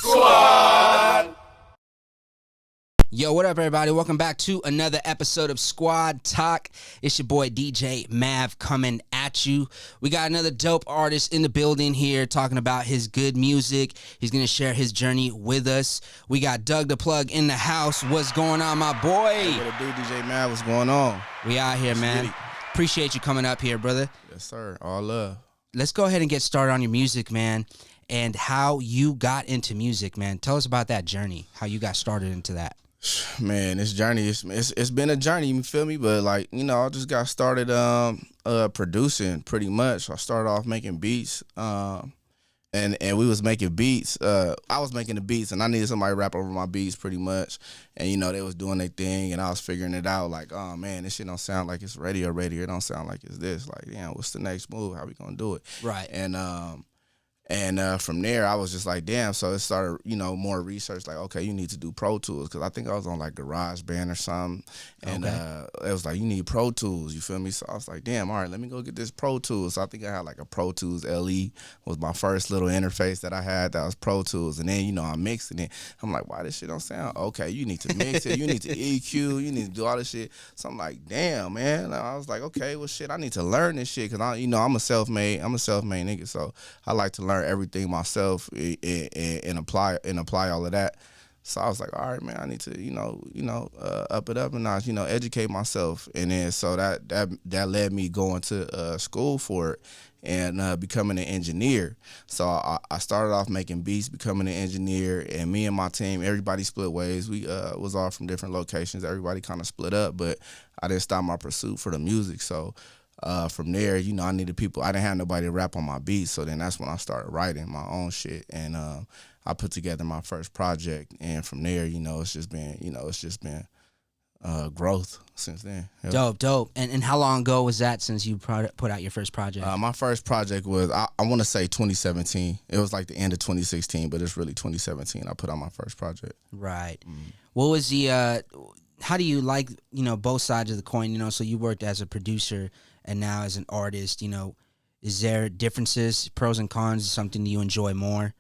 Squad. Yo, what up, everybody? Welcome back to another episode of Squad Talk. It's your boy DJ Mav coming at you. We got another dope artist in the building here talking about his good music. He's going to share his journey with us. We got Doug the Plug in the house. What's going on, my boy? Hey, what up, dude? DJ Mav, what's going on? We out here, man. Appreciate you coming up here, brother. Yes, sir. All love. Let's go ahead and get started on your music, man, and how you got into music, man. Tell us about that journey, how you got started into that. Man, this journey, it's been a journey, you feel me? But, like, you know, I just got started producing pretty much. I started off making beats, and we was making beats. I was making the beats, and I needed somebody to rap over my beats pretty much. And, you know, they was doing their thing, and I was figuring it out. Like, oh, man, this shit don't sound like it's radio. It don't sound like it's this. Like, damn, what's the next move? How we gonna do it? Right. And from there, I was just like, damn. So it started, you know, more research. Like, okay, you need to do Pro Tools, because I think I was on like GarageBand or something. And it was like, you need Pro Tools. You feel me? So I was like, damn. All right, let me go get this Pro Tools. So I think I had like a Pro Tools LE was my first little interface that I had. That was Pro Tools. And then, you know, I'm mixing it. I'm like, why this shit don't sound okay? You need to mix it. You need to EQ. You need to do all this shit. So I'm like, damn, man. And I was like, okay, well, shit, I need to learn this shit, because I'm a self-made nigga. So I like to learn everything myself and apply all of that. So I was like, all right, man, I need to up it up a notch, educate myself. And then so that led me going to school for it and becoming an engineer. So I started off making beats, becoming an engineer, and me and my team, everybody split ways. We was all from different locations. Everybody kind of split up, but I didn't stop my pursuit for the music. So from there, I needed people. I didn't have nobody to rap on my beats, so then that's when I started writing my own shit, and I put together my first project. And from there, it's just been growth since then. Yep. Dope. And how long ago was that since you put out your first project? My first project was, I want to say 2017. It was like the end of 2016, but it's really 2017. I put out my first project. Right. What was the? How do you like both sides of the coin? So you worked as a producer and now as an artist. Is there differences, pros and cons? Something you enjoy more?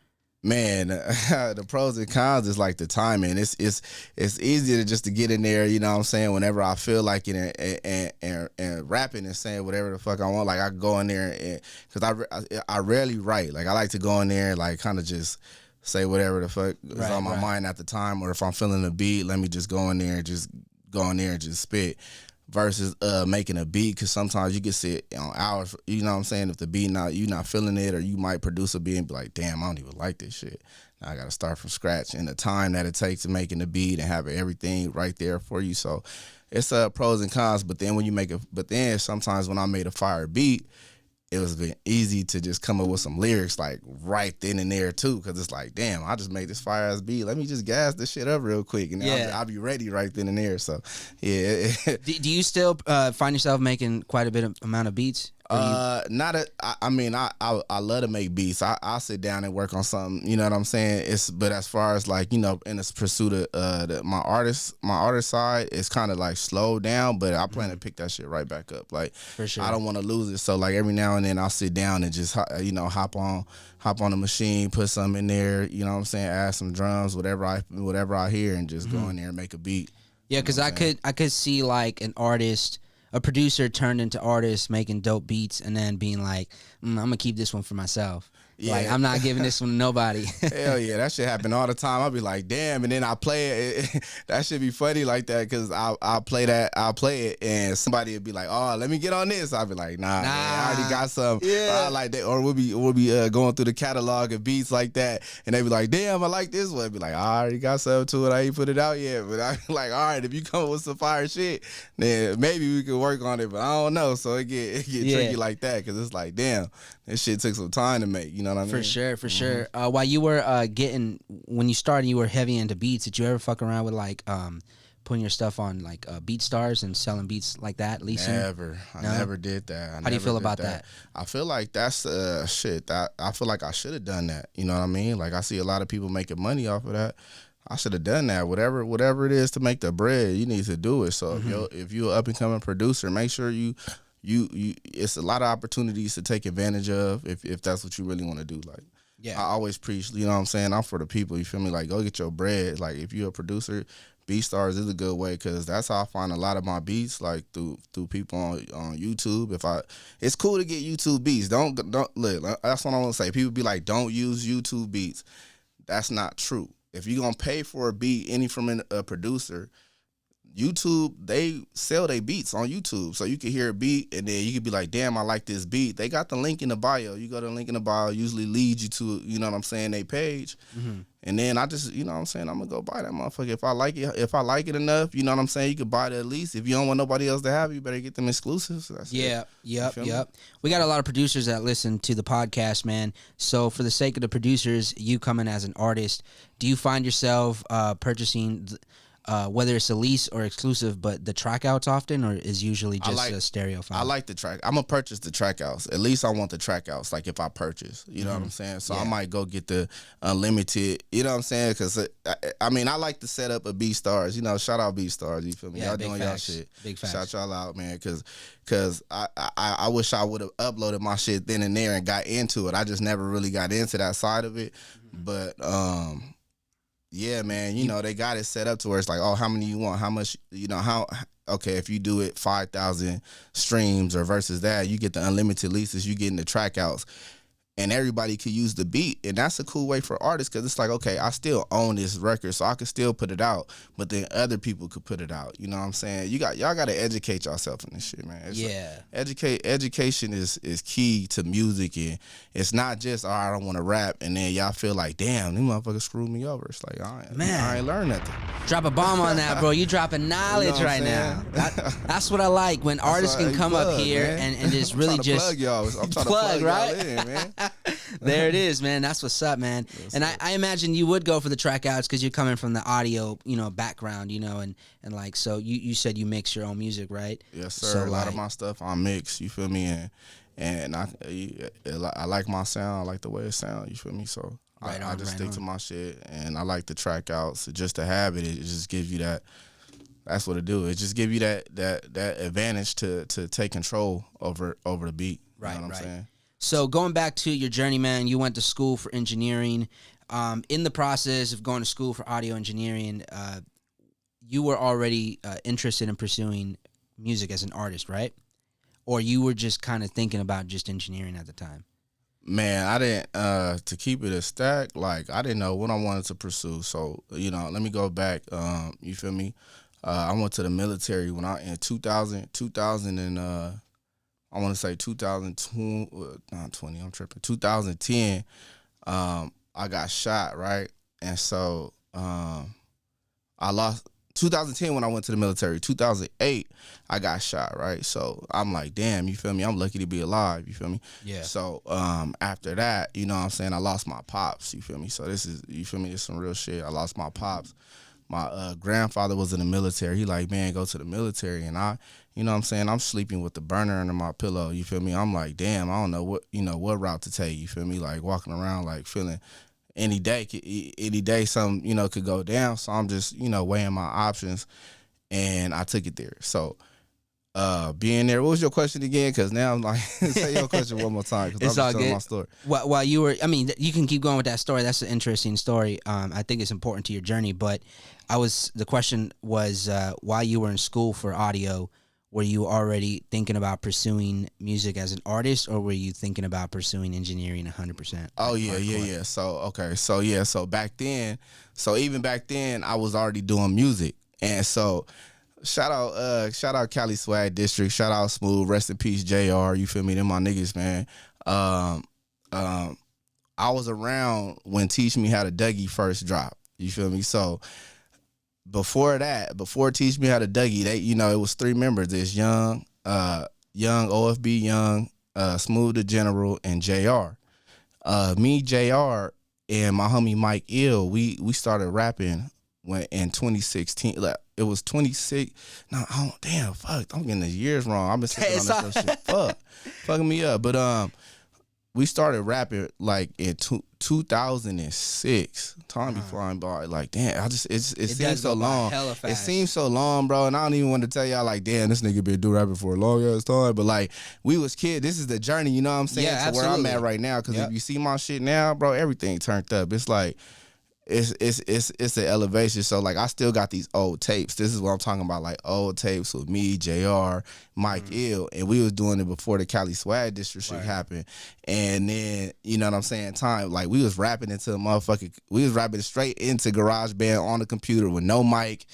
Man, the pros and cons is like the timing. It's easier to get in there, you know what I'm saying, whenever I feel like it, and rapping and saying whatever the fuck I want. Like, I go in there, because I rarely write. Like, I like to go in there and like kind of just say whatever the fuck is on my mind at the time, or if I'm feeling a beat, let me just go in there and just spit. Versus making a beat, because sometimes you can sit on hours, you know what I'm saying, if the beat you not feeling it, or you might produce a beat and be like, damn, I don't even like this shit. Now I gotta start from scratch, and the time that it takes to making the beat and having everything right there for you. So it's pros and cons. But then sometimes when I made a fire beat, it was been easy to just come up with some lyrics like right then and there too, because it's like, damn, I just made this fire ass beat. Let me just gas this shit up real quick, and I'll be ready right then and there. So yeah. Do you still find yourself making quite a bit of amount of beats? I love to make beats. I'll sit down and work on something, you know what I'm saying? But as far as like, in this pursuit of my artist side, it's kind of like slowed down, but I plan to pick that shit right back up. Like, for sure. I don't want to lose it. So like every now and then I'll sit down and just, hop on the machine, put something in there, you know what I'm saying? Add some drums, whatever I hear, and just go in there and make a beat. Yeah. Cause I could see like a producer turned into artist, making dope beats, and then being like, I'm gonna keep this one for myself. Yeah. Like, I'm not giving this one to nobody. Hell yeah, that shit happen all the time. I'll be like, damn, and then I play it. That should be funny like that, because I'll play it, and somebody will be like, oh, let me get on this. I'll be like, nah. Man, I already got some. Yeah. I like that. Or we'll be going through the catalog of beats like that, and they be like, damn, I like this one. I'll be like, I already got something to it. I ain't put it out yet. But I be like, all right, if you come up with some fire shit, then maybe we can work on it. But I don't know. So it get tricky like that, because it's like, damn, this shit took some time to make. You know what I mean? For sure. While you were when you started, you were heavy into beats. Did you ever fuck around with like putting your stuff on like BeatStars and selling beats like that, leasing? Never. I never did that. How do you feel about that? I feel like that's shit. I feel like I should have done that. You know what I mean? Like, I see a lot of people making money off of that. I should have done that. Whatever it is to make the bread, you need to do it. So if you're an up and coming producer, make sure you it's a lot of opportunities to take advantage of if that's what you really want to do. Like, Yeah. I always preach, you know what I'm saying? I'm for the people, you feel me? Like, go get your bread. Like, if you're a producer, BeatStars is a good way, because that's how I find a lot of my beats, like through people on YouTube. It's cool to get YouTube beats. Don't look. That's what I want to say. People be like, don't use YouTube beats. That's not true. If you're gonna pay for a beat, any from a producer, YouTube, they sell their beats on YouTube. So you can hear a beat and then you could be like, damn, I like this beat. They got the link in the bio. You go to the link in the bio, usually leads you to, you know what I'm saying, they page. Mm-hmm. And then I just, you know what I'm saying, I'm going to go buy that motherfucker. If I like it enough, you know what I'm saying, you could buy it at least. If you don't want nobody else to have it, you better get them exclusives. That's Yep. We got a lot of producers that listen to the podcast, man. So for the sake of the producers, you coming as an artist, do you find yourself purchasing whether it's a lease or exclusive, but the track outs often, or is usually just a stereo file? I like the track. I'm going to purchase the track outs. At least I want the track outs, like if I purchase. You know what I'm saying? So I might go get the unlimited, you know what I'm saying? Because, I like the setup of BeatStars. You know, shout out BeatStars, you feel me? Y'all doing y'all shit. Big facts. Shout y'all out, man, because I wish I would have uploaded my shit then and there and got into it. I just never really got into that side of it. But, yeah, man, you know, they got it set up to where it's like, oh, how many you want? How much, you know, okay, if you do it 5,000 streams or versus that, you get the unlimited leases, you getting the track outs. And everybody could use the beat. And that's a cool way for artists, because it's like, okay, I still own this record, so I could still put it out, but then other people could put it out. You know what I'm saying? Y'all got to educate yourself in this shit, man. It's education is key to music, and it's not just, oh, I don't want to rap, and then y'all feel like, damn, these motherfuckers screwed me over. It's like, I ain't learned nothing. Drop a bomb on that, bro. You dropping knowledge right now. That's what I like, when artists can come up here and just really just plug y'all. I'm trying to plug right? y'all in, man. There it is, man. That's what's up, man. And I imagine you would go for the track outs because you're coming from the audio, you know, background, you know, and like, so you said you mix your own music, right? Yes, sir. So a lot of my stuff I mix, you feel me? And I like my sound. I like the way it sounds, you feel me? So I just stick to my shit, and I like the track outs. Just to have it just gives you that. That's what it do. It just give you that advantage to take control over the beat. Right, you know what I'm saying? So going back to your journey, man, you went to school for engineering. In the process of going to school for audio engineering, you were already interested in pursuing music as an artist, right? Or you were just kind of thinking about just engineering at the time? Man, I didn't, to keep it a stack, like, I didn't know what I wanted to pursue. So, you know, let me go back, you feel me? I went to the military when in 2000 and, I want to say 2020, not 20, I'm tripping. 2010, I got shot, right? And so I lost 2010 when I went to the military. 2008, I got shot, right? So I'm like, damn, you feel me? I'm lucky to be alive, you feel me? Yeah. So after that, you know what I'm saying, I lost my pops, you feel me? So this is, you feel me, this is some real shit. I lost my pops. My grandfather was in the military. He like, man, go to the military. And I, you know what I'm saying, I'm sleeping with the burner under my pillow, you feel me? I'm like, damn, I don't know what route to take, you feel me? Like walking around like feeling any day something, you know, could go down. So I'm just, you know, weighing my options, and I took it there. So being there, what was your question again? Because now I'm like, say your question one more time, because I'm just telling my story. While you were, I mean, you can keep going with that story. That's an interesting story. I think it's important to your journey. But the question was, while you were in school for audio, were you already thinking about pursuing music as an artist, or were you thinking about pursuing engineering 100%? Oh, yeah. So, okay. So, yeah. So even back then, I was already doing music. And so, shout out Cali Swag District. Shout out Smooth. Rest in peace, JR. You feel me? Them my niggas, man. I was around when Teach Me How to Dougie first dropped. You feel me? So, before Teach Me How to Dougie, it was 3 members. There's Young, OFB Young, Smooth the General, and JR. Me, JR, and my homie Mike Ill, we started rapping in 2016. Like, it was 26. No, fuck, I'm getting the years wrong. I've been saying on this shit. Fucking me up. But we started rapping like in 2006. Time be flying by. Like, damn, it seems so long. Hella fast. It seems so long, bro. And I don't even want to tell y'all like, damn, this nigga been doing rapping for a long ass time. But like, we was kids. This is the journey. You know what I'm saying? Yeah, to where I'm absolutely. at right now. Because if you see my shit now, bro, everything turned up. It's like. It's an elevation. So like I still got these old tapes. This is what I'm talking about, like old tapes with me, JR, Mike Ill, and we was doing it before the Cali Swag District shit happened. And then you know what I'm saying, like we was rapping into a motherfucking, we was rapping straight into GarageBand on the computer with no mic.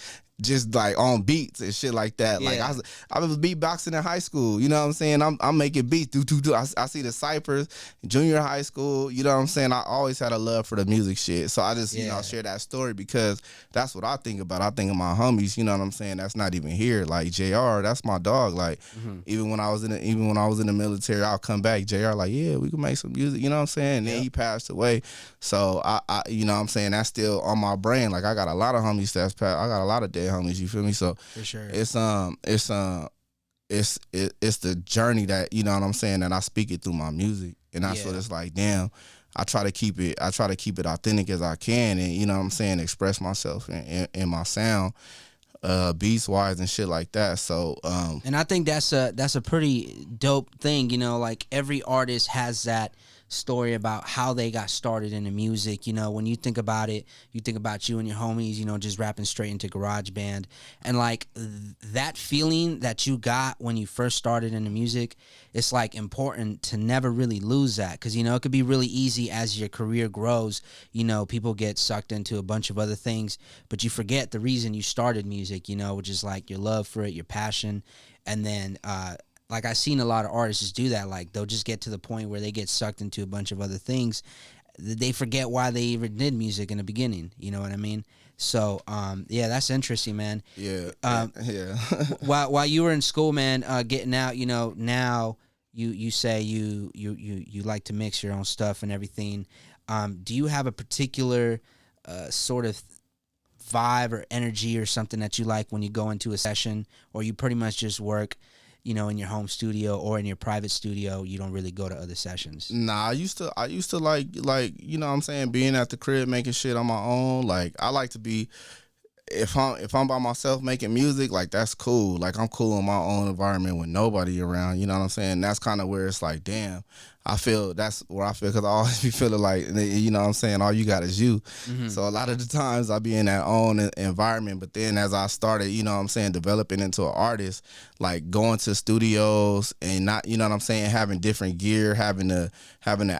Just like on beats and shit like that. Like I was beatboxing in high school. You know what I'm saying? I'm making beats. I see the ciphers, junior high school. You know what I'm saying? I always had a love for the music shit. So I just you know share that story because that's what I think about. I think of my homies. You know what I'm saying? That's not even here. Like JR, that's my dog. Like even when I was in the military, I'll come back. JR like we can make some music. You know what I'm saying? And then he passed away. So I you know what I'm saying, that's still on my brain. Like I got a lot of homies that's passed. I got a lot of dead homies, you feel me? So for sure. It's the journey that, you know what I'm saying, that I speak it through my music. And that's what it's like, damn, I try to keep it authentic as I can, and you know what I'm saying, express myself in my sound, beats wise and shit like that. So and I think that's a pretty dope thing, you know, like every artist has that story about how they got started in the music. You know, when you think about it, you think about you and your homies, you know, just rapping straight into GarageBand, and like that feeling that you got when you first started in the music, it's like important to never really lose that, because you know it could be really easy as your career grows, you know, people get sucked into a bunch of other things, but you forget the reason you started music, you know, which is like your love for it, your passion. And then like I've seen a lot of artists just do that. Like they'll just get to the point where they get sucked into a bunch of other things. They forget why they even did music in the beginning. You know what I mean? So yeah, that's interesting, man. Yeah. while you were in school, man, getting out, you know, now you say you like to mix your own stuff and everything. Do you have a particular sort of vibe or energy or something that you like when you go into a session, or you pretty much just work, you know, in your home studio or in your private studio? You don't really go to other sessions? Nah, I used to like, you know what I'm saying, being at the crib making shit on my own. Like I like to be, if I'm by myself making music, like that's cool. Like I'm cool in my own environment with nobody around. You know what I'm saying? That's kind of where it's like, damn, that's where I feel, because I always be feeling like, you know what I'm saying, all you got is you. So a lot of the times I be in that own environment. But then as I started, you know what I'm saying, developing into an artist, like going to studios and not, you know what I'm saying, having different gear, having the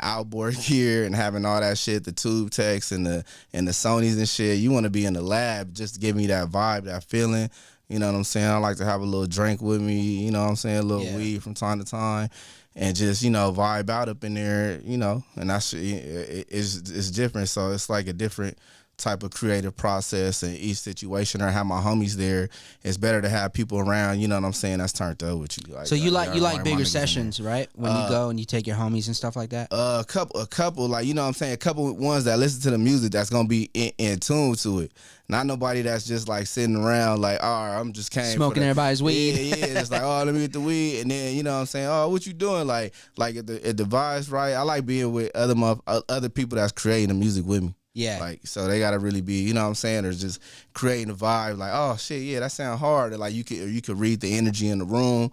outboard gear and having all that shit, the tube techs and the Sonys and shit. You want to be in the lab just to give me that vibe, that feeling. You know what I'm saying? I like to have a little drink with me, you know what I'm saying, a little weed from time to time, and just, you know, vibe out up in there, you know. And that's, it's different. So it's like a different type of creative process in each situation. Or have my homies there, it's better to have people around, you know what I'm saying, that's turned up with you. Like, so you like bigger sessions, right? When you go and you take your homies and stuff like that? A couple, like, you know what I'm saying, a couple ones that listen to the music that's gonna be in tune to it. Not nobody that's just like sitting around like, all right, I'm just smoking everybody's weed. Yeah, it's like, oh, let me get the weed, and then, you know what I'm saying, oh, what you doing? Like at the vibes, right? I like being with other people that's creating the music with me. Yeah. Like, so they gotta really be, you know what I'm saying, or just creating a vibe, like, oh shit, yeah, that sound hard. Or like you could read the energy in the room.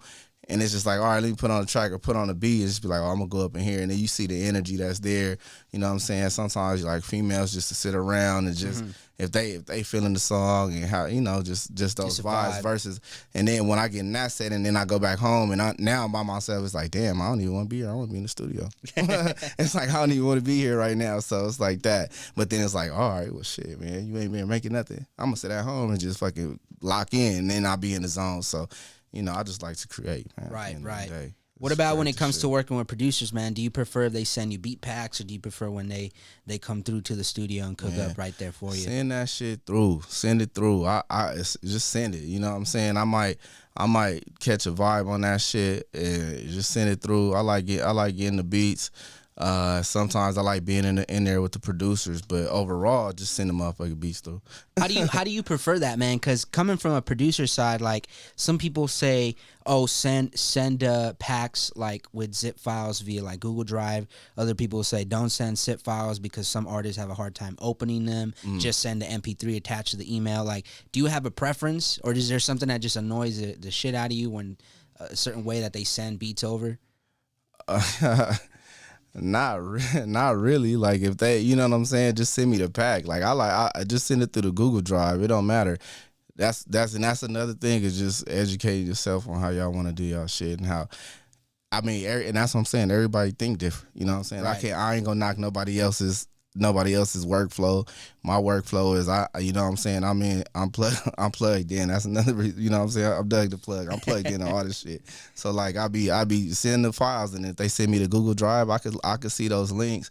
And it's just like, all right, let me put on a track or put on a beat and just be like, oh, I'm going to go up in here. And then you see the energy that's there. You know what I'm saying? Sometimes, like, females just to sit around and just, if they feeling the song and how, you know, just those vibes versus. And then when I get in that setting, then I go back home and now I'm by myself. It's like, damn, I don't even want to be here. I want to be in the studio. It's like, I don't even want to be here right now. So it's like that. But then it's like, all right, well, shit, man, you ain't been making nothing. I'm going to sit at home and just fucking lock in. And then I'll be in the zone. So, you know, I just like to create, man. Right. What about when it comes to working with producers, man? Do you prefer if they send you beat packs, or do you prefer when they come through to the studio and cook up right there for you? Send that shit through. Send it through. Just send it. You know what I'm saying? I might catch a vibe on that shit and just send it through. I like getting the beats. Sometimes I like being in there with the producers, but overall, just send them motherfucking beats through. How do you prefer that, man? Because coming from a producer side, like some people say, oh, send packs like with zip files via like Google Drive. Other people say don't send zip files because some artists have a hard time opening them. Just send the MP3 attached to the email. Like, do you have a preference, or is there something that just annoys the shit out of you when a certain way that they send beats over? Not really. Like if they, you know what I'm saying, just send me the pack. Like I just send it through the Google Drive. It don't matter. That's another thing is just educating yourself on how y'all want to do y'all shit and how. I mean, and that's what I'm saying. Everybody think different. You know what I'm saying? Right. I ain't gonna knock nobody else's workflow. My workflow is you know what I'm saying, I'm plugged in. That's another reason, you know what I'm saying? I'm Doug the plug. I'm plugged in on all this shit. So like I be sending the files, and if they send me to Google Drive, I could see those links,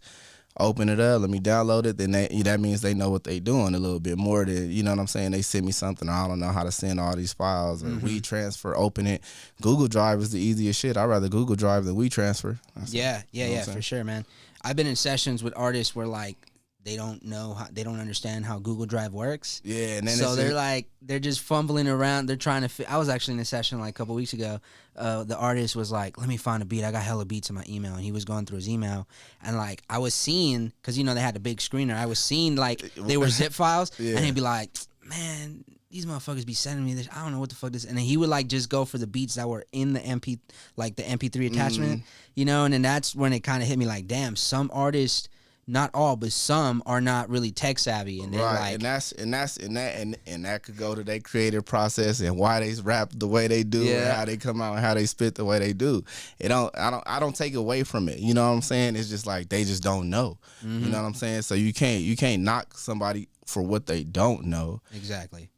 open it up, let me download it, then that means they know what they doing a little bit more than, you know what I'm saying, they send me something, I don't know how to send all these files, or WeTransfer, open it. Google Drive is the easiest shit. I'd rather Google Drive than WeTransfer. Yeah, for sure, man. I've been in sessions with artists where like they don't understand how Google Drive works. Yeah, and then so they're just fumbling around. They're trying to. I was actually in a session like a couple weeks ago. The artist was like, "Let me find a beat. I got hella beats in my email," and he was going through his email, and like I was seeing, because you know they had a big screener. I was seeing like they were zip files, and he'd be like, "Man, these motherfuckers be sending me this. I don't know what the fuck this." And then he would like just go for the beats that were in the MP3 attachment, you know. And then that's when it kind of hit me like, damn, some artists, not all, but some are not really tech savvy, and they're right, like, and that could go to their creative process and why they rap the way they do, and how they come out and how they spit the way they do. I don't take away from it. You know what I'm saying? It's just like they just don't know. You know what I'm saying? So you can't knock somebody for what they don't know. Exactly.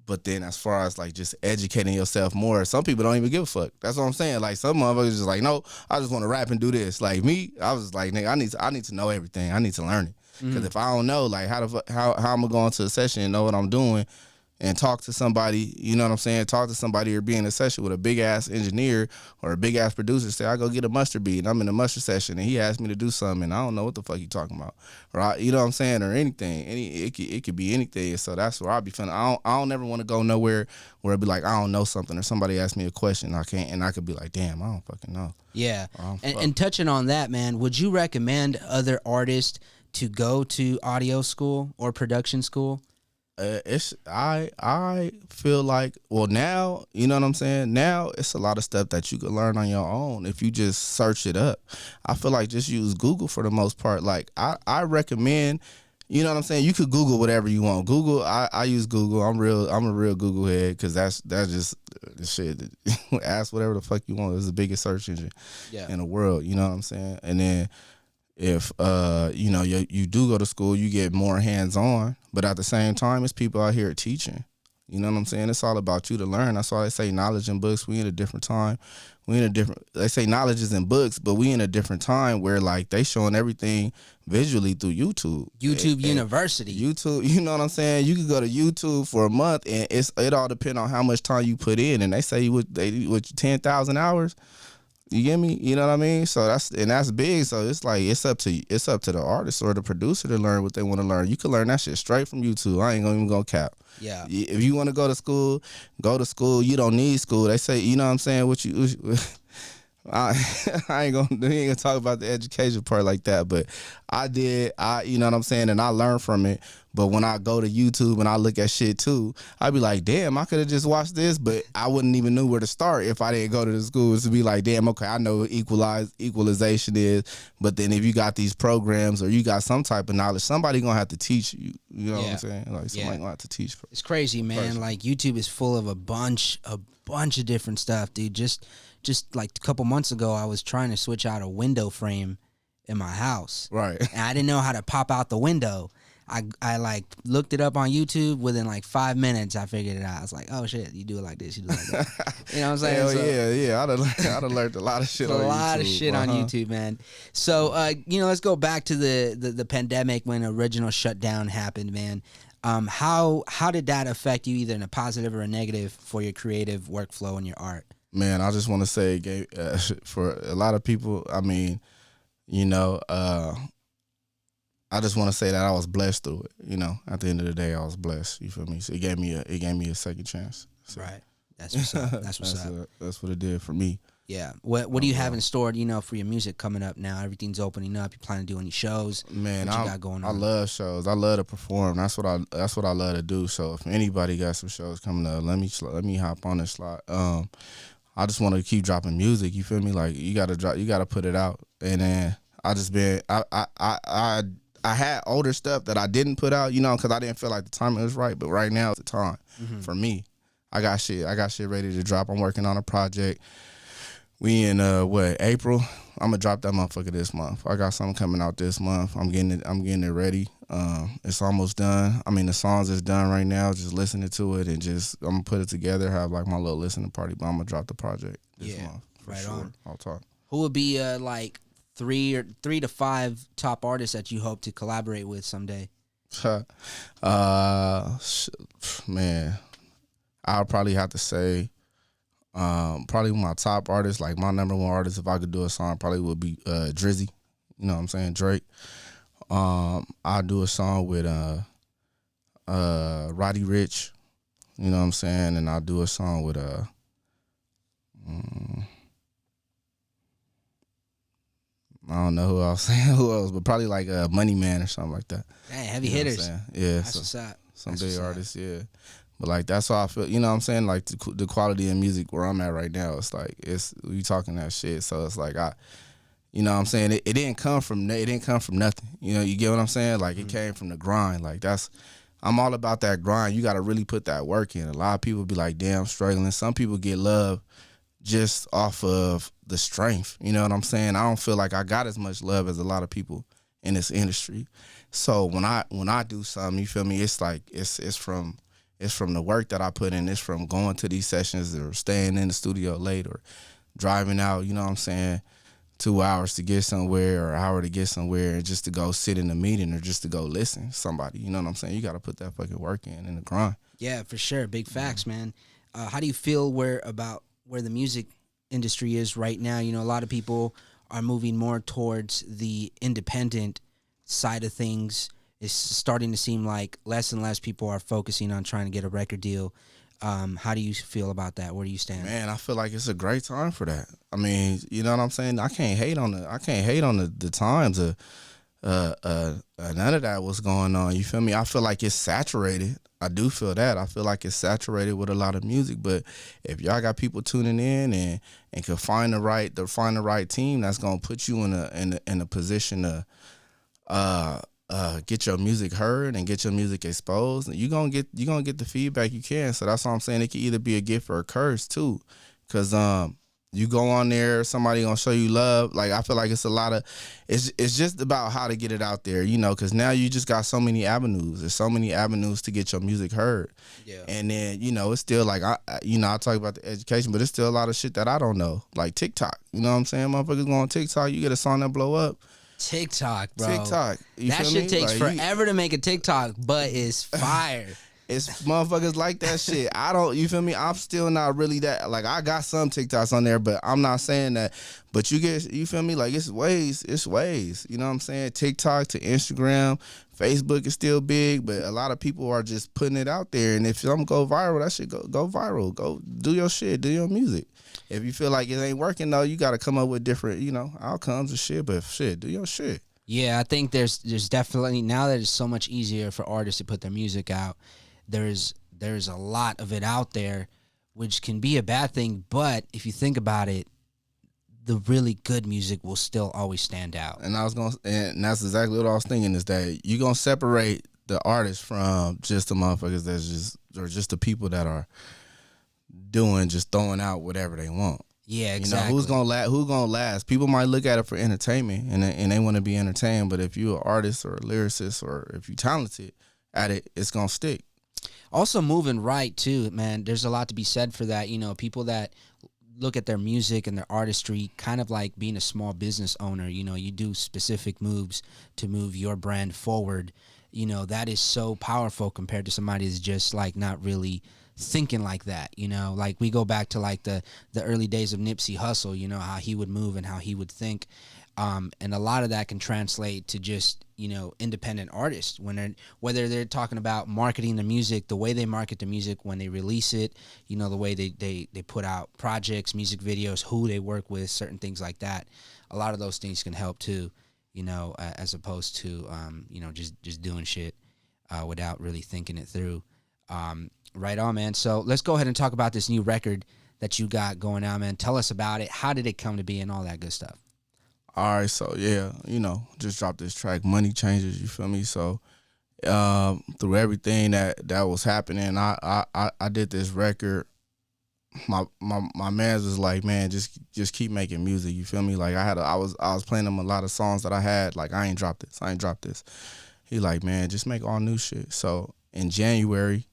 But then as far as like just educating yourself more, some people don't even give a fuck. That's what I'm saying. Like some motherfuckers just like, no, I just want to rap and do this. Like me, I was like, nigga, I need to know everything. I need to learn it. Because if I don't know, like how I'm gonna go into a session and know what I'm doing and talk to somebody, you know what I'm saying? Talk to somebody or be in a session with a big ass engineer or a big ass producer. Say I go get a mustard beat and I'm in a mustard session and he asked me to do something and I don't know what the fuck he talking about, right? You know what I'm saying? Or anything, it could be anything. So that's where I be feeling. I don't ever want to go nowhere where it be like I don't know something or somebody ask me a question I could be like, damn, I don't fucking know. Yeah, and touching on that, man, would you recommend other artists to go to audio school or production school? I feel like, well, now, you know what I'm saying? Now it's a lot of stuff that you can learn on your own if you just search it up. I feel like just use Google for the most part. Like I recommend, you know what I'm saying? You could Google whatever you want. Google, I use Google. I'm a real Google head because that's just the shit. Ask whatever the fuck you want. It's the biggest search engine in the world. You know what I'm saying? And then if you know you do go to school, you get more hands on, but at the same time, it's people out here teaching. You know what I'm saying? It's all about you to learn. That's why they say knowledge in books. We in a different time. They say knowledge is in books, but we in a different time where like they showing everything visually through YouTube. University. YouTube, you know what I'm saying? You could go to YouTube for a month and it all depends on how much time you put in. And they say with 10,000 hours. You get me? You know what I mean? So that's big. So it's like it's up to the artist or the producer to learn what they want to learn. You can learn that shit straight from YouTube. I ain't even gonna cap. Yeah. If you want to go to school, go to school. You don't need school. They say, you know what I'm saying? I ain't gonna talk about the education part like that, but you know what I'm saying, and I learned from it. But when I go to YouTube and I look at shit too, I be like, damn, I could have just watched this, but I wouldn't even know where to start if I didn't go to the schools to be like, damn, okay, I know what equalization is, but then if you got these programs or you got some type of knowledge, somebody gonna have to teach you. You know what I'm saying? Like somebody gonna have to teach. It's crazy, man. Person. Like YouTube is full of a bunch of different stuff, dude. Just like a couple months ago, I was trying to switch out a window frame in my house. Right. And I didn't know how to pop out the window. I like looked it up on YouTube. Within like 5 minutes, I figured it out. I was like, oh shit, you do it like this, you do it like that. You know what I'm saying? Hell yeah. I'd have learned a lot of shit on YouTube. A lot of shit on YouTube, man. So, you know, let's go back to the pandemic when original shutdown happened, man. How did that affect you, either in a positive or a negative, for your creative workflow and your art? Man, I just want to say, for a lot of people, I mean, you know, I just want to say that I was blessed through it. You know, at the end of the day, I was blessed. You feel me? So it gave me a second chance. So. Right. That's what's up. That's what's up. That's what it did for me. Yeah. What do you have in store, you know, for your music coming up now? Everything's opening up. You plan to do any shows? Man, what you got going on? I love shows. I love to perform. That's what I love to do. So if anybody got some shows coming up, let me hop on this slot. I just want to keep dropping music. You feel me? Like you gotta put it out. And then I had older stuff that I didn't put out, you know, because I didn't feel like the timing was right. But right now is the time for me. I got shit ready to drop. I'm working on a project. We in April. I'm gonna drop that motherfucker this month. I got something coming out this month. I'm getting it ready. It's almost done. I mean, the songs is done right now. Just listening to it and just I'm gonna put it together. Have like my little listening party. But I'm gonna drop the project this month. Right sure. On. I'll talk. Who would be like three to five top artists that you hope to collaborate with someday? Man, I'll probably have to say. Probably my top artist, like my number one artist, if I could do a song, probably would be Drizzy. You know what I'm saying? Drake. I'll do a song with Roddy Ricch. You know what I'm saying? And I'll do a song with I don't know who else, but probably like Money Man or something like that. Hey, heavy hitters. Yeah, that's what's up. Some big artists, yeah. But like that's how I feel, you know what I'm saying? Like the quality of music where I'm at right now, it's like we talking that shit. So it's like you know what I'm saying? It didn't come from nothing. You know, you get what I'm saying? Like it came from the grind. Like I'm all about that grind. You got to really put that work in. A lot of people be like, damn, struggling. Some people get love just off of the strength. You know what I'm saying? I don't feel like I got as much love as a lot of people in this industry. So when I do something, you feel me? It's like it's from the work that I put in. It's from going to these sessions or staying in the studio late or driving out, you know what I'm saying, 2 hours to get somewhere or an hour to get somewhere and just to go sit in a meeting or just to go listen to somebody. You know what I'm saying? You got to put that fucking work in the grind. Yeah, for sure. Big facts, man. How do you feel where the music industry is right now? You know, a lot of people are moving more towards the independent side of things. It's starting to seem like less and less people are focusing on trying to get a record deal. How do you feel about that? Where do you stand? Man, I feel like it's a great time for that. I mean, you know what I'm saying? I can't hate on the times of none of that what's going on. You feel me? I feel like it's saturated. I do feel that. I feel like it's saturated with a lot of music. But if y'all got people tuning in and can find the right team that's gonna put you in a position to get your music heard and get your music exposed, you're gonna get the feedback you can. So that's what I'm saying. It can either be a gift or a curse too, because you go on there, somebody gonna show you love. Like I feel like it's a lot of, it's just about how to get it out there, you know, because now you just got so many avenues. There's so many avenues to get your music heard. Yeah. And then you know it's still like I talk about the education, but it's still a lot of shit that I don't know, like TikTok. You know what I'm saying? Motherfuckers go on TikTok, you get a song that blow up. TikTok, bro. TikTok. That shit takes like, forever to make a TikTok, but it's fire. It's motherfuckers like that shit. You feel me? I'm still not really that. Like, I got some TikToks on there, but I'm not saying that. But you feel me? Like, it's ways. You know what I'm saying? TikTok to Instagram. Facebook is still big, but a lot of people are just putting it out there. And if something go viral, that shit go viral. Go do your shit. Do your music. If you feel like it ain't working, though, you got to come up with different, you know, outcomes and shit. But shit, do your shit. Yeah, I think there's definitely, now that it's so much easier for artists to put their music out, there's a lot of it out there, which can be a bad thing. But if you think about it, the really good music will still always stand out. And that's exactly what I was thinking, is that you're gonna separate the artists from just the motherfuckers or just the people that are just throwing out whatever they want. Yeah, exactly. You know, who's gonna last? People might look at it for entertainment and they want to be entertained, but if you're an artist or a lyricist or if you're talented at it, it's gonna stick. Also moving right too, man. There's a lot to be said for that. You know, people that look at their music and their artistry kind of like being a small business owner. You know, you do specific moves to move your brand forward. You know, that is so powerful compared to somebody that's just like not really thinking like that. You know, like we go back to like the early days of Nipsey Hussle, you know, how he would move and how he would think. And a lot of that can translate to just, independent artists whether they're talking about marketing the music, the way they market the music when they release it, the way they put out projects, music videos, who they work with, certain things like that. A lot of those things can help too, as opposed to, just doing shit without really thinking it through. Right on, man. So let's go ahead and talk about this new record that you got going on, man. Tell us about it. How did it come to be and all that good stuff? All right, so yeah, just dropped this track, Money Changes, you feel me? So through everything that was happening, I did this record. My man's was like, man, just keep making music, you feel me? Like I was playing him a lot of songs that I had, like I ain't dropped this. He like, man, just make all new shit. So in January,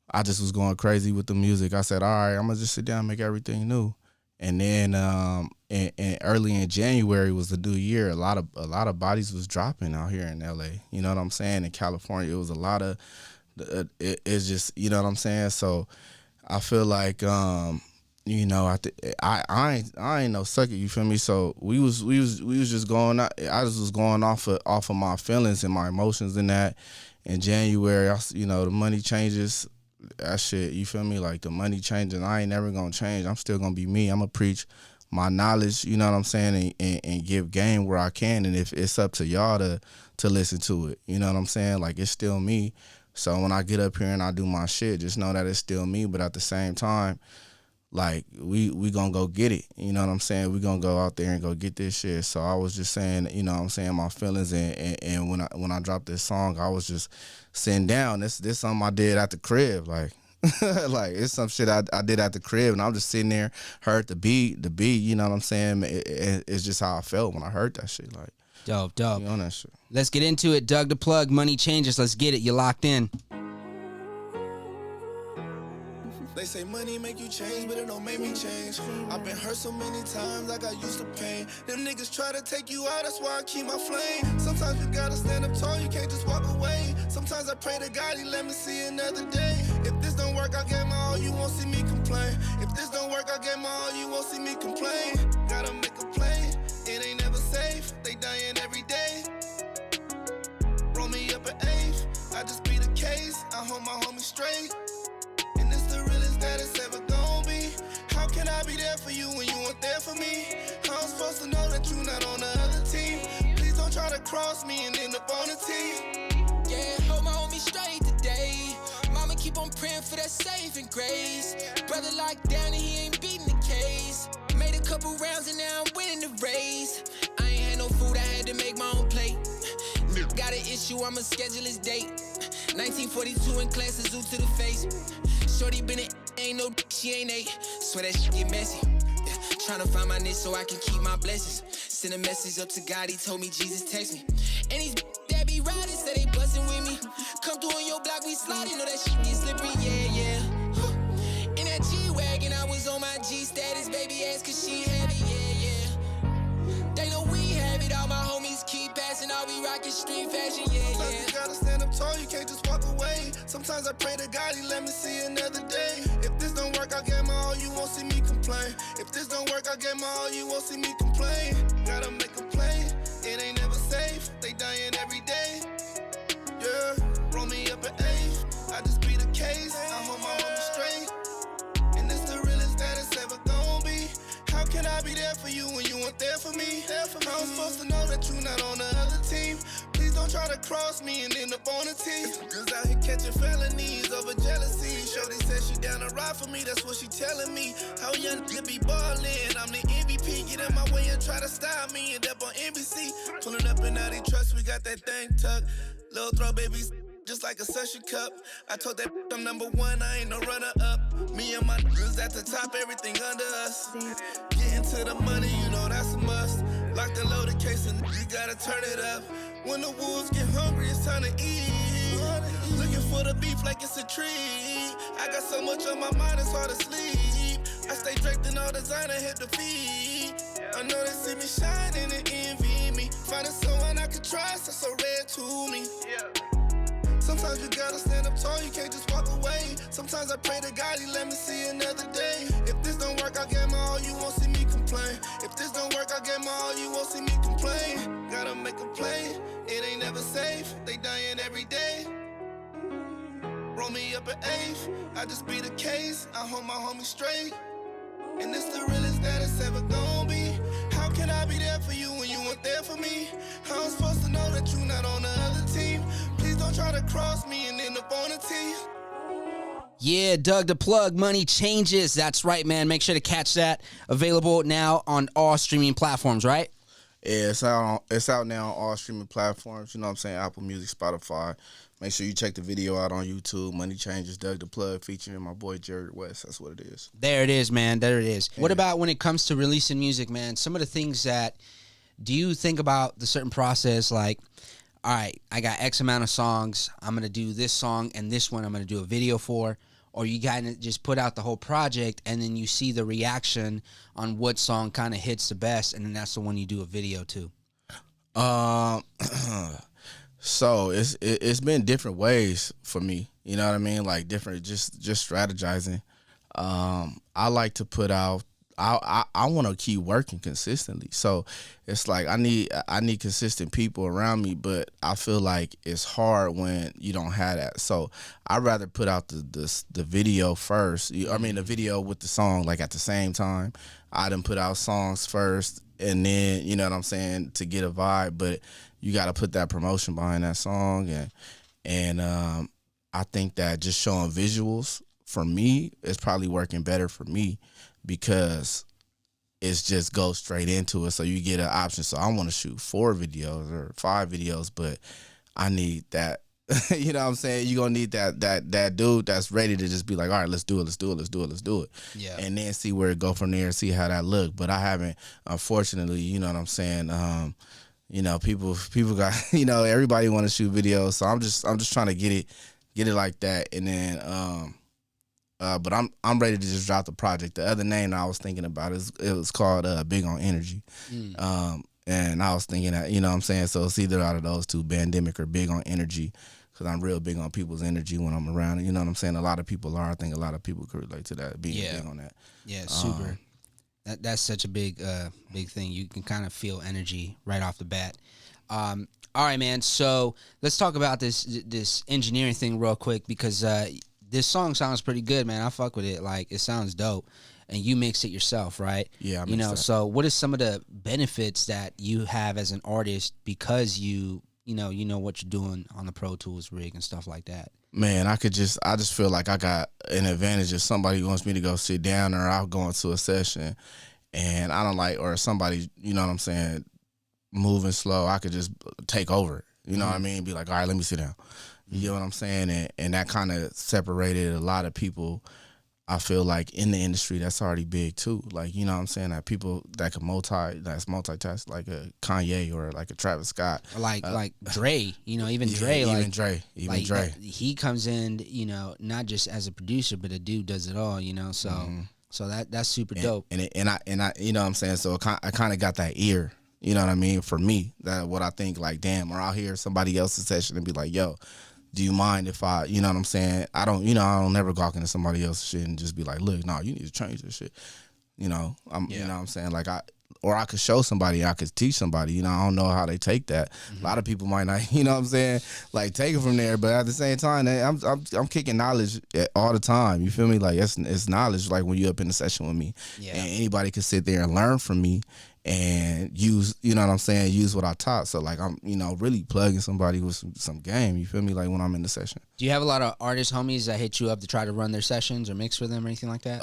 I just was going crazy with the music. I said, all right, I'm gonna just sit down and make everything new. And then and early in January was the new year. A lot of bodies was dropping out here in LA. You know what I'm saying? In California, it was a lot of. It's just, you know what I'm saying. So I feel like I ain't no sucker. You feel me? So we was just going. I just was going off of my feelings and my emotions in that. In January, the Money Changes. That shit, you feel me? Like the money changing, I ain't never gonna change. I'm still gonna be me. I'm gonna preach my knowledge, you know what I'm saying, and give game where I can. And if it's up to y'all to listen to it, you know what I'm saying? Like it's still me. So when I get up here and I do my shit, just know that it's still me. But at the same time, like we gonna go get it. You know what I'm saying? We gonna go out there and go get this shit. So I was just saying, you know what I'm saying, my feelings and when I dropped this song, I was just sitting down. This something I did at the crib, like like it's some shit I did at the crib, and I'm just sitting there, heard the beat, you know what I'm saying? It's just how I felt when I heard that shit. Like dope. You on that shit. Let's get into it. Doug the Plug, Money Changes. Let's get it. You locked in. They say money make you change, but it don't make me change. I've been hurt so many times, I got used to pain. Them niggas try to take you out, that's why I keep my flame. Sometimes you gotta stand up tall, you can't just walk away. Sometimes I pray to God, he let me see another day. If this don't work, I gave my all, you won't see me complain. If this don't work, I gave my all, you won't see me complain. Gotta make a play, it ain't never safe. They dying every day. Roll me up an eighth, I just be the case. I hold my homies straight. And it's the realest that it's ever gonna be. How can I be there for you when you weren't there for me? How I'm supposed to know that you're not on the other team? Please don't try to cross me and end up on the team. Yeah, hold my homie straight today. Mama keep on praying for that saving grace. Brother locked down and he ain't beating the case. Made a couple rounds and now I'm winning the race. I ain't had no food, I had to make my own plate. Got an issue, I'ma schedule his date. 1942 in class, a zoo to the face. Shorty been ain't no she ain't eight. Swear that shit get messy. Tryna find my niche so I can keep my blessings. Send a message up to God, he told me Jesus text me. And these that be riding, say they bustin' with me. Come through on your block, we sliding, know that shit get slippery, yeah. In that G-Wagon, I was on my G-status, baby ass, cause she heavy, yeah. They know we have it, all my homies keep passing, all we rockin' street fashion, yeah. Sometimes you gotta stand up tall, you can't just walk away. Sometimes I pray to God, he let me see another day. If this don't work, I gave my all, you won't see me complain. If this don't work, I gave my all, you won't see me complain. Gotta make a play, it ain't never safe. They dying every day. Yeah, roll me up an eighth, I just be the case. I hold my homies straight. And it's the realest that it's ever gonna be. How can I be there for you when you weren't there for me? How I'm supposed to know that you're not on the other team? Please don't try to cross me and end up on the team. Cause out here catching felonies over jealousy. Shorty said she down to ride for me, that's what she telling me. How young to be ballin', I'm the MVP. Get in my way and try to stop me, end up on NBC. Pulling up in Audi trucks, we got that thing tucked. Little throw babies, just like a sushi cup. I told that I'm number one, I ain't no runner up. Me and my niggas at the top, everything under us. Getting to the money, you know that's a must. Lock the loaded case and you gotta turn it up. When the wolves get hungry, it's time to eat. Looking for the beef like it's a treat. I got so much on my mind, it's hard to sleep. I stay draped in all designer, hit the feet. I know they see me shining and envy me. Finding someone I could trust, that's so rare to me. Sometimes you gotta stand up tall, you can't just walk away. Sometimes I pray to God, he let me see another day. If this don't work, I'll get my all, you won't see me complain. If this don't work, I'll get my all, you won't see me complain. Gotta make a play, it ain't never safe. They dying every day. Roll me up an eighth, I just be the case. I hold my homies straight. And it's the realest that it's ever gonna be. How can I be there for you when you weren't there for me? How I'm supposed to know that you're not on the other team? Please don't try to cross me and end up on a team. Yeah, Doug the Plug, Money Changes. That's right, man. Make sure to catch that. Available now on all streaming platforms, right? Yeah, it's out now on all streaming platforms. You know what I'm saying? Apple Music, Spotify. Make sure you check the video out on YouTube. Money Changes, Doug the Plug, featuring my boy Jared West. That's what it is. There it is, man. There it is. Yeah. What about when it comes to releasing music, man? Some of the things that, do you think about the certain process like, all right, I got X amount of songs. I'm going to do this song and this one I'm going to do a video for. Or you got to just put out the whole project and then you see the reaction on what song kind of hits the best. And then that's the one you do a video to. So it's been different ways for me. You know what I mean? Like different, just strategizing. I like to put out. I want to keep working consistently. So it's like I need consistent people around me, but I feel like it's hard when you don't have that. So I'd rather put out the video first. I mean the video with the song like at the same time. I done put out songs first and then, you know what I'm saying, to get a vibe, but you got to put that promotion behind that song and I think that just showing visuals for me is probably working better for me because it's just go straight into it. So you get an option. So I want to shoot 4 videos or 5 videos, but I need that. You know what I'm saying? You're going to need that dude that's ready to just be like, all right, let's do it. Yeah. And then see where it go from there and see how that look. But I haven't, unfortunately, you know what I'm saying? You know, people got, you know, everybody want to shoot videos. So I'm just trying to get it like that. And then, but I'm ready to just drop the project. The other name I was thinking about it was called Big on Energy. And I was thinking that, you know what I'm saying? So it's either out of those two, Bandemic or Big on Energy, because I'm real big on people's energy when I'm around. You know what I'm saying? A lot of people are. I think a lot of people could relate to that, being big on that. Yeah, super. That's such a big thing. You can kind of feel energy right off the bat. All right, man. So let's talk about this engineering thing real quick because this song sounds pretty good, man. I fuck with it. Like, it sounds dope. And you mix it yourself, right? Yeah, I you know. that. So, what is some of the benefits that you have as an artist because you know what you're doing on the Pro Tools rig and stuff like that? Man, I just feel like I got an advantage if somebody wants me to go sit down or I'll go into a session and I don't like, or somebody, you know what I'm saying, moving slow, I could just take over it. You know what I mean? Be like, all right, let me sit down. You know what I'm saying? And that kind of separated a lot of people, I feel like, in the industry that's already big too. Like, you know what I'm saying? That people that can multitask, like a Kanye or like a Travis Scott. Like Dre, you know, even Dre. Even Dre. He comes in, you know, not just as a producer, but a dude does it all, you know, so so that's super dope. And I you know what I'm saying? So I kind of got that ear, you know what I mean, for me, that what I think, like, damn, or I'll hear somebody else's session and be like, yo, do you mind if I, you know what I'm saying? I don't never gawk into somebody else's shit and just be like, look, no, you need to change this shit. You know, you know what I'm saying? Like, I could show somebody, I could teach somebody, you know, I don't know how they take that. A lot of people might not, you know what I'm saying? Like, take it from there. But at the same time, I'm kicking knowledge all the time. You feel me? Like, it's knowledge, like when you up in the session with me. Yeah. And anybody could sit there and learn from me and use, you know what I'm saying, use what I taught. So, like, I'm, you know, really plugging somebody with some game, you feel me, like when I'm in the session. Do you have a lot of artist homies that hit you up to try to run their sessions or mix for them or anything like that?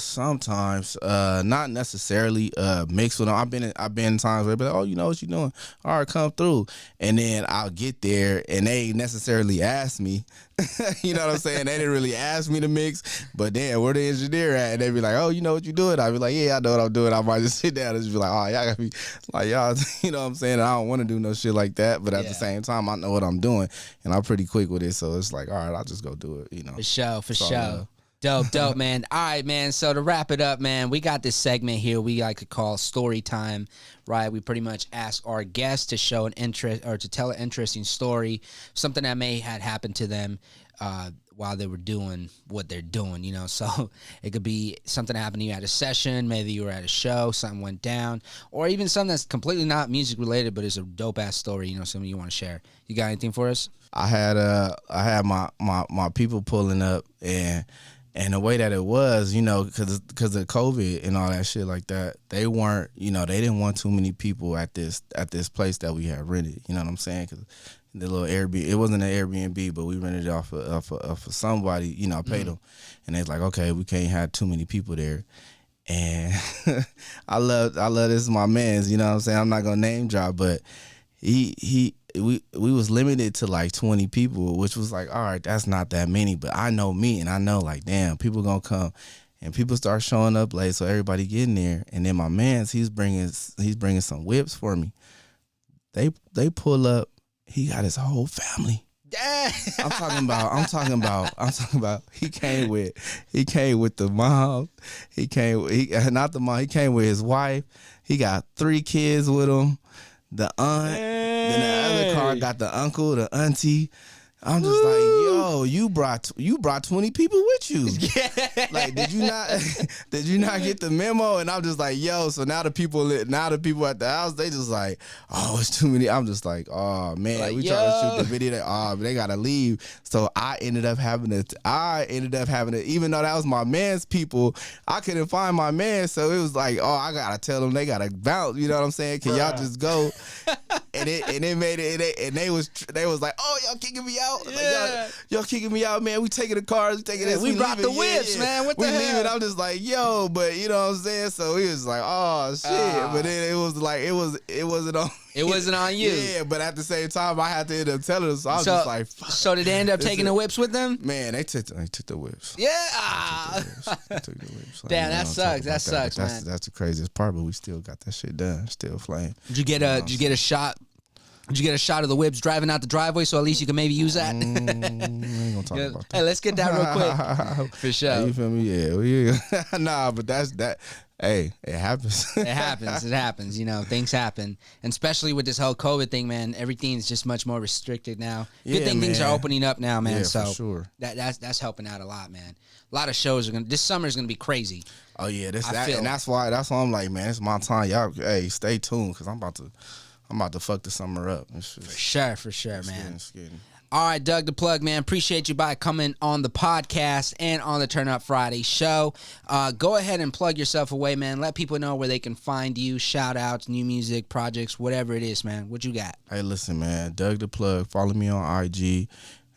Sometimes, not necessarily mix with them. I've been in times where they be like, oh, you know what you doing? All right, come through. And then I'll get there and they ain't necessarily ask me. You know what I'm saying? They didn't really ask me to mix, but then where the engineer at? And they be like, oh, you know what you doing? I be like, yeah, I know what I'm doing. I might just sit down and just be like, oh, y'all gotta be like, y'all, you know what I'm saying? I don't want to do no shit like that, but at the same time, I know what I'm doing and I'm pretty quick with it. So it's like, all right, I'll just go do it, you know. For sure. Dope, man. All right, man. So to wrap it up, man, we got this segment here we like to call story time, right? We pretty much ask our guests to show an interest or to tell an interesting story, something that may had happened to them while they were doing what they're doing, you know. So it could be something that happened to you at a session, maybe you were at a show, something went down, or even something that's completely not music related, but it's a dope ass story, you know, something you want to share. You got anything for us? I had my people pulling up, and the way that it was, you know, because of COVID and all that shit like that, they weren't, you know, they didn't want too many people at this place that we had rented. You know what I'm saying? Because the little Airbnb, it wasn't an Airbnb, but we rented it off of somebody, you know, I paid them, and they was like, okay, we can't have too many people there. And I love this is my man's, you know what I'm saying? I'm not gonna name drop, but we was limited to like 20 people, which was like, all right, that's not that many, but I know me, and I know like, damn, people gonna come, and people start showing up late, so everybody getting there, and then my man's, he's bringing some whips for me. They pull up, he got his whole family. Yeah. I'm talking about he came with the mom, he came with his wife, he got 3 kids with him, the aunt, then the other car got the uncle, the auntie. I'm just like, yo, you brought 20 people with you. Yeah. Like, did you not get the memo? And I'm just like, yo, so now the people at the house, they just like, oh, it's too many. I'm just like, oh man, like, we trying to shoot the video. They gotta leave. So I ended up having to, even though that was my man's people, I couldn't find my man. So it was like, oh, I gotta tell them they gotta bounce. You know what I'm saying? Can y'all just go? And it made it, and they was like, oh, y'all kicking me out. Yeah. Like, y'all kicking me out, man. We taking the cars, we taking this. We brought leaving. the whips, man. What the hell? Leaving. I'm just like, yo, but you know what I'm saying? So he was like, oh shit. But then it was like, it wasn't on. It wasn't on you. Yeah, but at the same time, I had to end up telling them. So I was just like, fuck. So did they end up taking the whips with them? Man, they took the whips. Yeah. They took the whips. Damn, that sucks. That sucks, man. That's the craziest part, but we still got that shit done. Still flame. Did you get a shot? Did you get a shot of the whips driving out the driveway so at least you can maybe use that? We ain't gonna talk about that. Hey, let's get that real quick. For sure. You feel me? Yeah. Nah, but that's that. Hey, it happens. It happens. You know, things happen. And especially with this whole COVID thing, man, everything's just much more restricted now. Good thing things are opening up now, man. Yeah, so for sure. That's helping out a lot, man. A lot of shows this summer is gonna be crazy. Oh yeah, that's why I'm like, man, it's my time. Y'all, hey, stay tuned because I'm about to fuck the summer up. For sure, man. It's getting. All right, Doug the Plug, man. Appreciate you by coming on the podcast and on the Turn Up Friday show. Go ahead and plug yourself away, man. Let people know where they can find you. Shout outs, new music, projects, whatever it is, man. What you got? Hey, listen, man. Doug the Plug. Follow me on IG.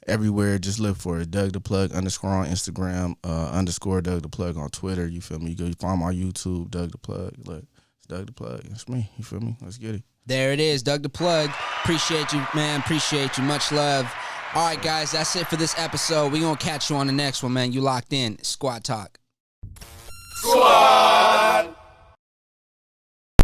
Everywhere, just look for it. Doug the Plug _ on Instagram, _ Doug the Plug on Twitter. You feel me? You find my YouTube, Doug the Plug. Look, it's Doug the Plug. It's me. You feel me? Let's get it. There it is, Doug the Plug. Appreciate you, man. Appreciate you. Much love. All right, guys, that's it for this episode. We're going to catch you on the next one, man. You locked in. Squad Talk. Squad.